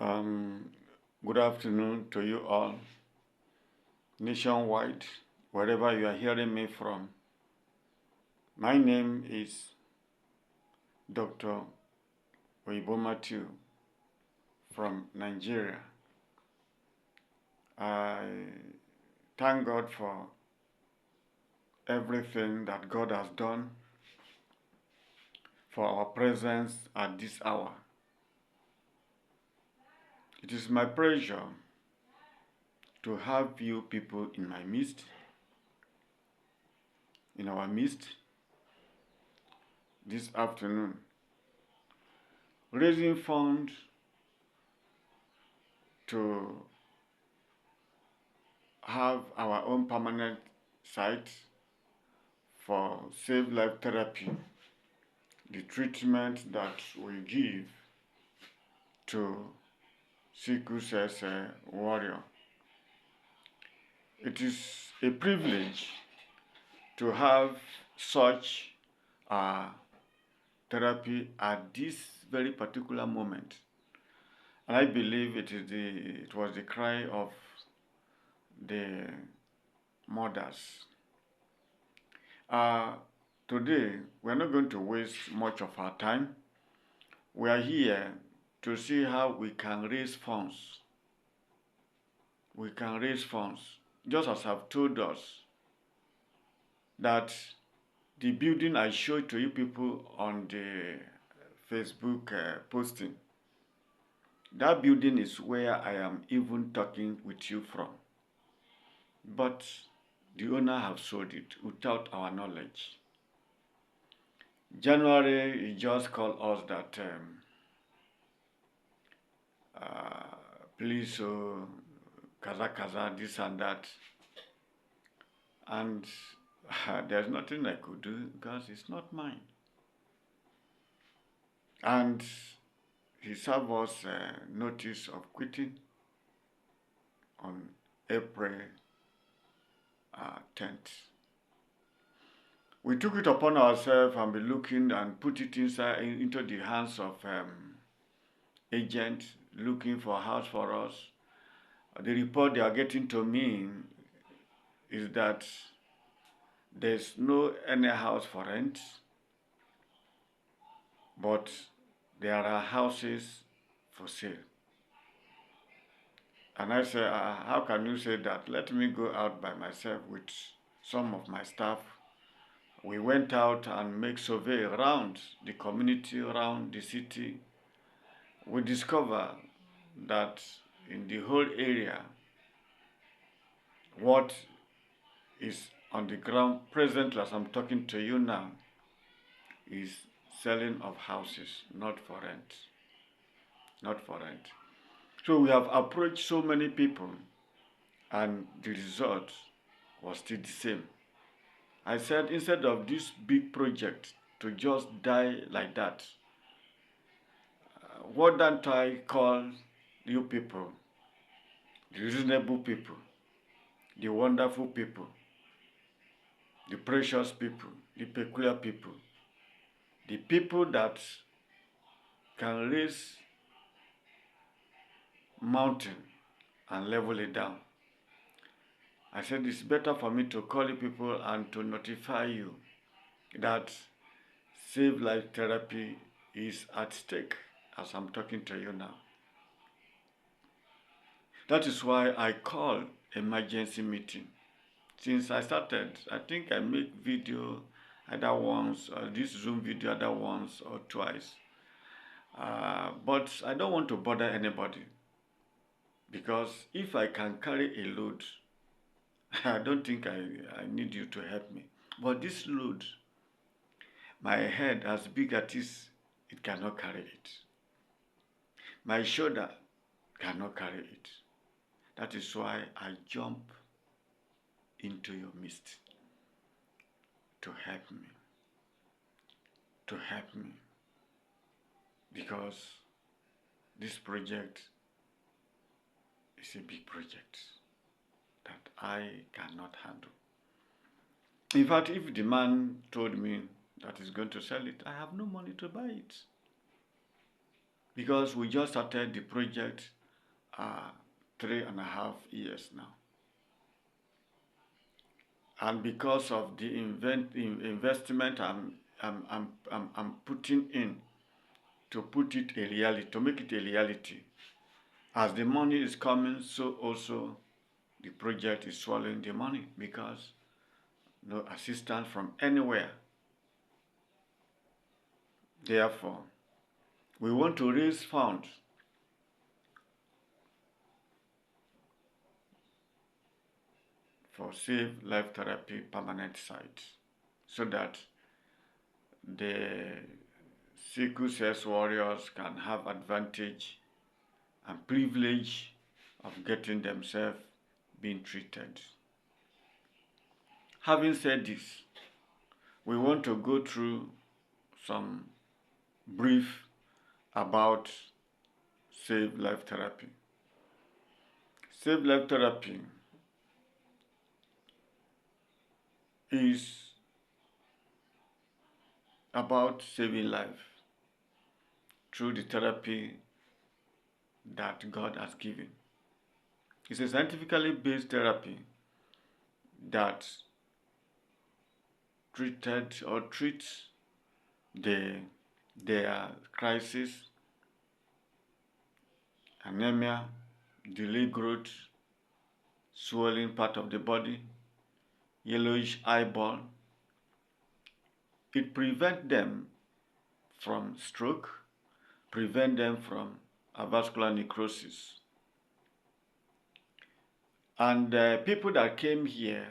Um, Good afternoon to you all, nationwide, wherever you are hearing me from. My name is Dr. Oyibo Matthew from Nigeria. I thank God for everything that God has done for our presence at this hour. It is my pleasure to have you people in my midst, in our midst, this afternoon, raising funds to have our own permanent site for Save Life Therapy, the treatment that we give to sickle cell warrior. It is a privilege to have such therapy at this very particular moment. And I believe it was the cry of the mothers. Today, we're not going to waste much of our time. We are here to see how we can raise funds. We can raise funds, just as I've told us that the building I showed to you people on the Facebook posting, that building is where I am even talking with you from. But the owner have sold it without our knowledge. January, he just called us that please, kaza, this and that. And there's nothing I could do because it's not mine. And he served us a notice of quitting on April 10th. We took it upon ourselves and be looking and put it into the hands of agents looking for a house for us. The report they are getting to me is that there's no any house for rent, but there are houses for sale. And I say, how can you say that? Let me go out by myself with some of my staff. We went out and make survey around the community, around the city. We discover that in the whole area, what is on the ground presently as I'm talking to you now is selling of houses, not for rent. Not for rent. So we have approached so many people and the result was still the same. I said instead of this big project to just die like that, what don't I call you people, the reasonable people, the wonderful people, the precious people, the peculiar people, the people that can raise mountain and level it down. I said it's better for me to call you people and to notify you that Save Life Therapy is at stake as I'm talking to you now. That is why I call emergency meeting. Since I started, I think I make video either once, or this Zoom video either once or twice. But I don't want to bother anybody because if I can carry a load, I don't think I need you to help me. But this load, my head as big as it cannot carry it. My shoulder cannot carry it. That is why I jump into your midst to help me. To help me. Because this project is a big project that I cannot handle. In fact, if the man told me that he's going to sell it, I have no money to buy it. because we just started the project 3.5 years now. And because of the investment I'm putting in to put it a reality, to make it a reality, as the money is coming, so also the project is swallowing the money because no assistance from anywhere. Therefore, we want to raise funds for Save Life Therapy permanent sites so that the sickle cell warriors can have advantage and privilege of getting themselves being treated. Having said this, we want to go through some brief about Save Life Therapy. Save Life Therapy is about saving life through the therapy that God has given. It's a scientifically based therapy that treats their crisis, anemia, delayed growth, swelling part of the body, yellowish eyeball. It prevents them from stroke, prevent them from avascular necrosis. And people that came here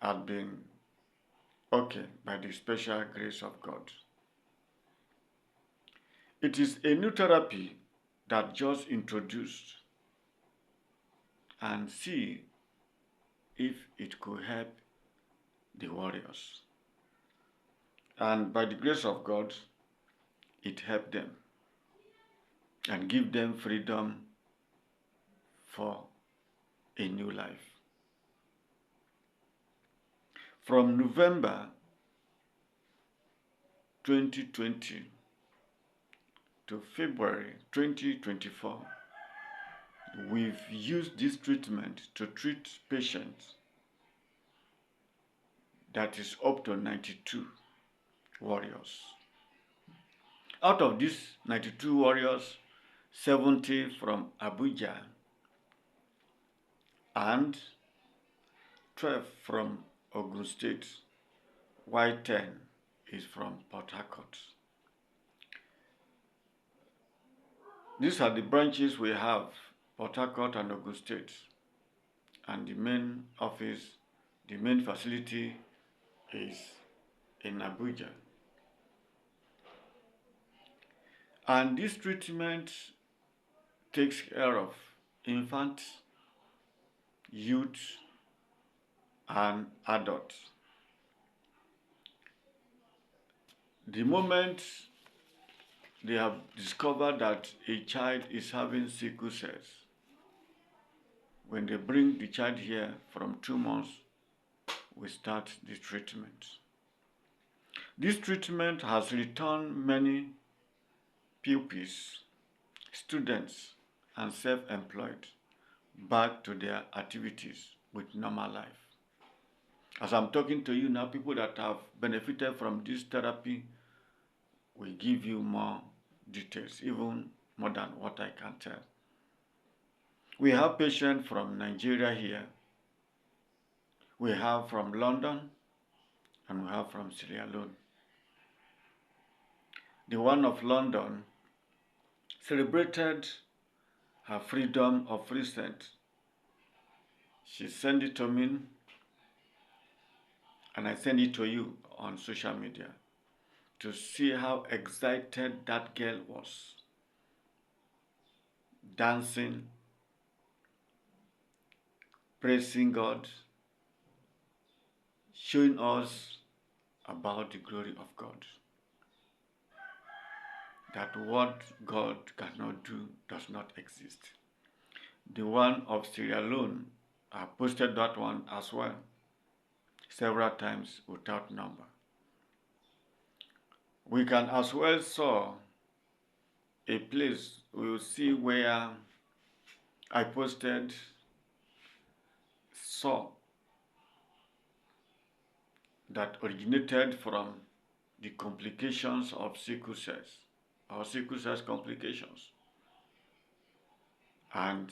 have been okay by the special grace of God. It is a new therapy that just introduced and see if it could help the warriors. And by the grace of God, it helped them and give them freedom for a new life. From November 2020 to February 2024, we've used this treatment to treat patients that is up to 92 warriors. Out of these 92 warriors, 70 from Abuja and 12 from Ogun State, while 10 is from Port Harcourt. These are the branches we have, Port Harcourt and Ogun State, and the main office, the main facility is in Abuja. And this treatment takes care of infants, youth, and adults. The moment they have discovered that a child is having sickle cells, when they bring the child here from 2 months, we start the treatment. This treatment has returned many pupils, students, and self-employed back to their activities with normal life. As I'm talking to you now, people that have benefited from this therapy will give you more details, even more than what I can tell. We have patients from Nigeria here, we have from London, and we have from Sierra Leone. The one of London celebrated her freedom of recent. She sent it to me, and I send it to you on social media to see how excited that girl was, dancing, praising God, showing us about the glory of God. That what God cannot do does not exist. The one of Sierra Leone, I posted that one as well, several times without number. We can as well saw a place we will see where I posted saw that originated from the complications of sickle cells, or sickle cells complications. And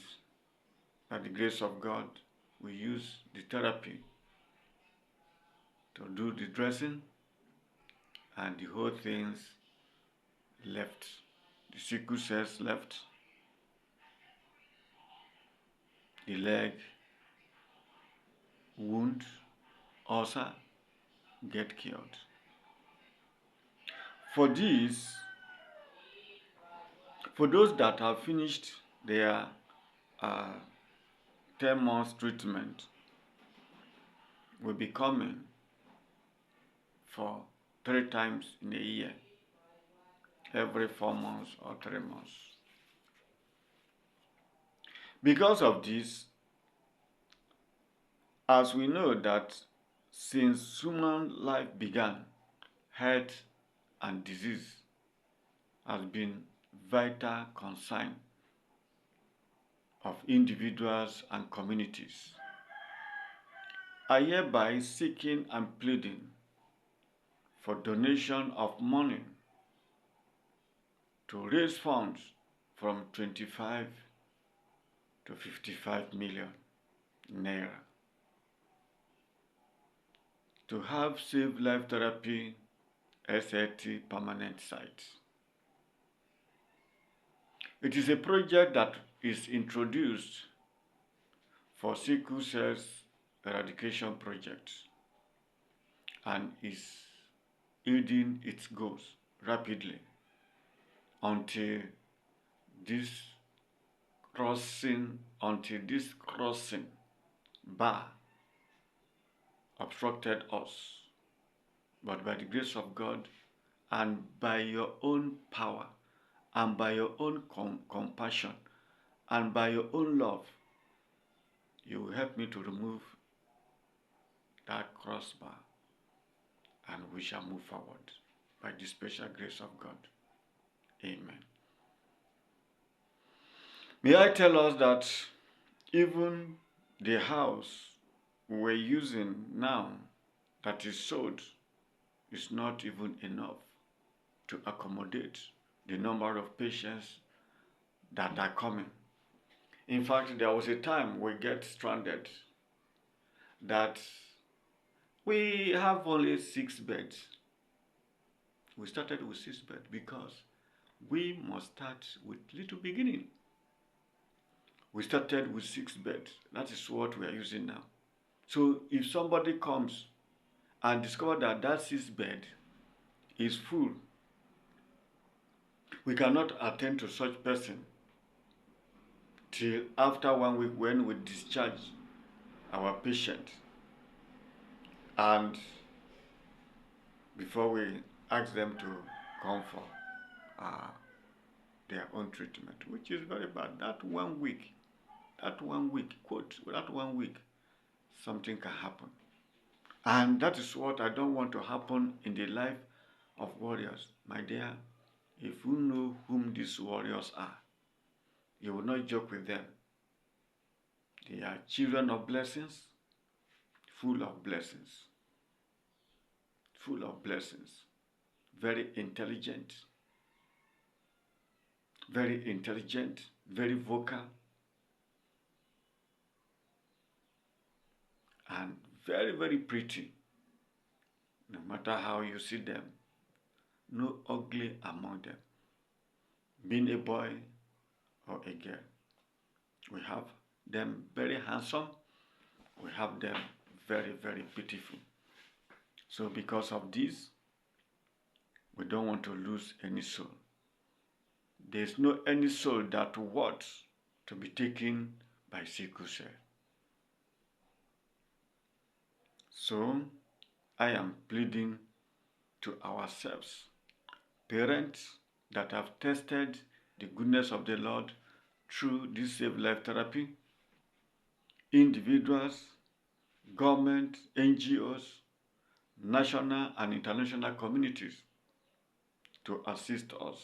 by the grace of God, we use the therapy to do the dressing, and the whole things left. The sickle cells left. The leg, wound, ulcer get cured. For this, for those that have finished their uh, 10 months treatment, will be coming for 3 times in a year, every 4 months or 3 months. Because of this, as we know that since human life began, health and disease has been vital concern of individuals and communities. I hereby seeking and pleading for donation of money to raise funds from 25 to 55 million naira to have Save Life Therapy SLT permanent sites. It is a project that is introduced for sickle cells eradication project and is yielding its goals rapidly until this crossing bar obstructed us. But by the grace of God and by your own power and by your own compassion and by your own love, you will help me to remove that crossbar, and we shall move forward by the special grace of God. Amen. May I tell us that even the house we're using now that is sold is not even enough to accommodate the number of patients that are coming. In fact, there was a time we get stranded that we have only 6 beds. We started with 6 beds because we must start with little beginning. We started with 6 beds. That is what we are using now. So if somebody comes and discovers that that 6 bed is full, we cannot attend to such person till after 1 week when we discharge our patient, and before we ask them to come for their own treatment, which is very bad. That 1 week, quote, that 1 week, something can happen. And that is what I don't want to happen in the life of warriors. My dear, if you know whom these warriors are, you will not joke with them. They are children of blessings, full of blessings, very intelligent, very vocal, and very, very pretty. No matter how you see them, no ugly among them. Being a boy or a girl, we have them very handsome, we have them very, very beautiful. So because of this, we don't want to lose any soul. There is no any soul that wants to be taken by sickle cell. So I am pleading to ourselves, parents that have tested the goodness of the Lord through this Save Life Therapy, individuals, government, NGOs, national and international communities to assist us.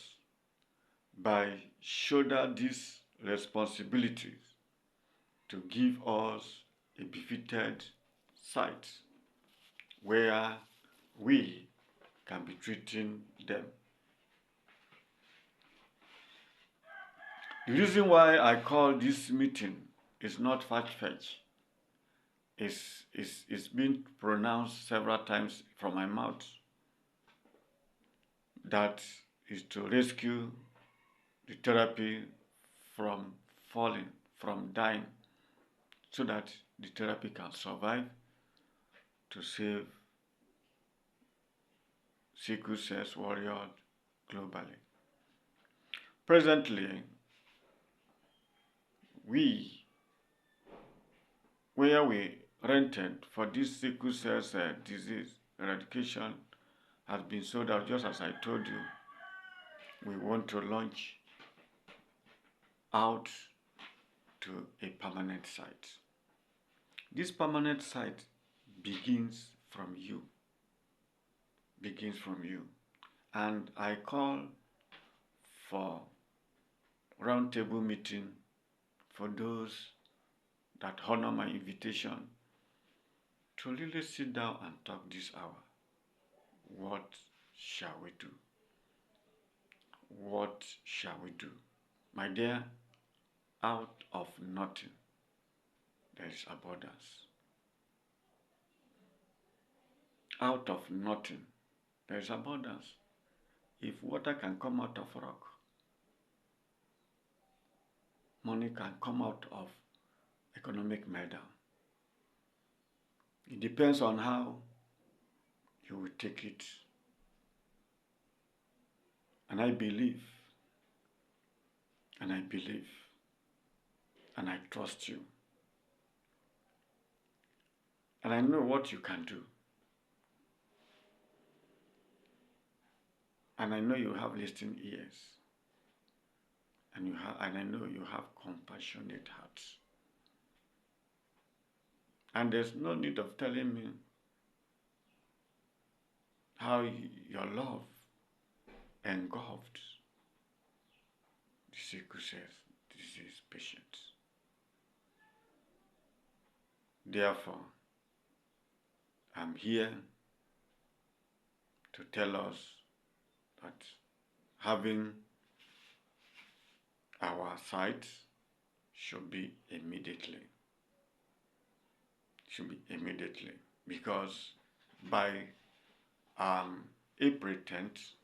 by shoulder these responsibilities to give us a befitted site where we can be treating them. The reason why I call this meeting is not far-fetched. It's been pronounced several times from my mouth. That is to rescue the therapy from falling, from dying, so that the therapy can survive to save sickle cell warriors globally. Presently, where we rented for this sickle cell disease eradication has been sold out. Just as I told you, we want to launch out to a permanent site. This permanent site begins from you. And I call for roundtable meeting for those that honor my invitation to really sit down and talk this hour. What shall we do? What shall we do? My dear, out of nothing, there is abundance. Out of nothing, there is abundance. If water can come out of rock, money can come out of economic meltdown. It depends on how you will take it. And I believe, and I trust you. And I know what you can do. And I know you have listening ears. And I know you have compassionate hearts. And there's no need of telling me how your love engulfed the sickle cell disease patients. Therefore, I'm here to tell us that having our site should be immediately. Because by April 10th,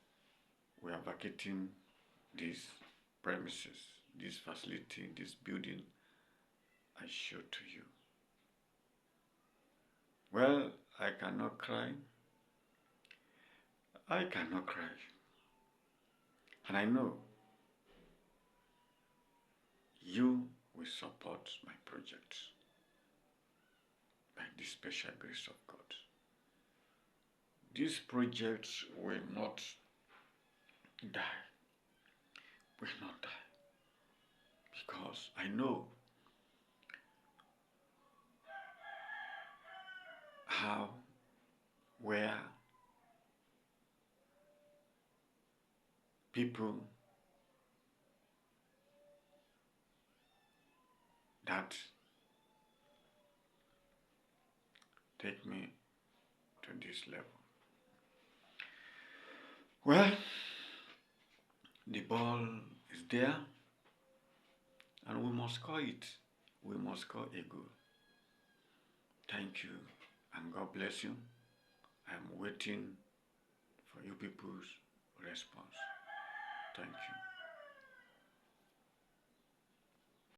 we are vacating these premises, this facility, this building I showed to you. Well, I cannot cry. And I know you will support my project by the special grace of God. This project will not die. Because I know how, where people that take me to this level. Well, the ball is there, and we must score it. We must score a goal. Thank you, and God bless you. I'm waiting for you people's response. Thank you.